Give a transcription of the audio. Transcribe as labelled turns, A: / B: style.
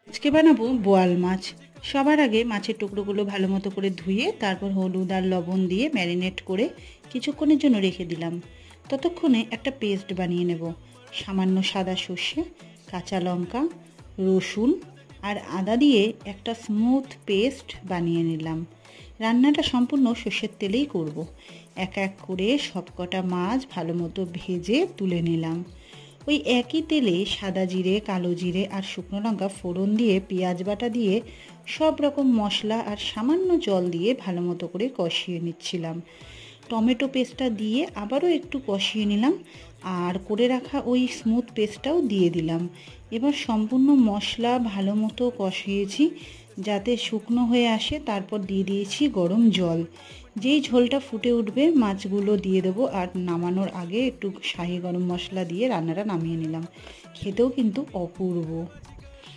A: আজকে বানাবো বোয়াল মাছ। সবার আগে মাছের টুকরোগুলো ভালো মতো করে ধুয়ে তারপর হলুদ আর লবণ দিয়ে ম্যারিনেট করে কিছুক্ষণের জন্য রেখে দিলাম। ততক্ষণে একটা পেস্ট বানিয়ে নেব। সামান্য সাদা সর্ষে, কাঁচা লঙ্কা, রসুন আর আদা দিয়ে একটা স্মুথ পেস্ট বানিয়ে নিলাম। রান্নাটা সম্পূর্ণ সর্ষের তেলেই করব। এক এক করে সবকটা মাছ ভালো মতো ভেজে তুলে নিলাম। ওই একই তেলে সাদা জিরে, কালো জিরে আর শুকনো লঙ্কা ফোড়ন দিয়ে পেঁয়াজ বাটা দিয়ে সব রকম মশলা আর সামান্য জল দিয়ে ভালো মতো করে কষিয়ে নিচ্ছিলাম। টমেটো পেস্টটা দিয়ে আবারও একটু কষিয়ে নিলাম আর করে রাখা ওই স্মুথ পেস্টটাও দিয়ে দিলাম। এবার সম্পূর্ণ মশলা ভালো মতো কষিয়েছি যাতে শুকনো হয়ে আসে। তারপর দিয়ে দিয়েছি গরম জল। যেই ঝোলটা ফুটে উঠবে মাছগুলো দিয়ে দেবো আর নামানোর আগে একটু শাহি গরম মশলা দিয়ে রান্নাটা নামিয়ে নিলাম। খেতেও কিন্তু অপূর্ব।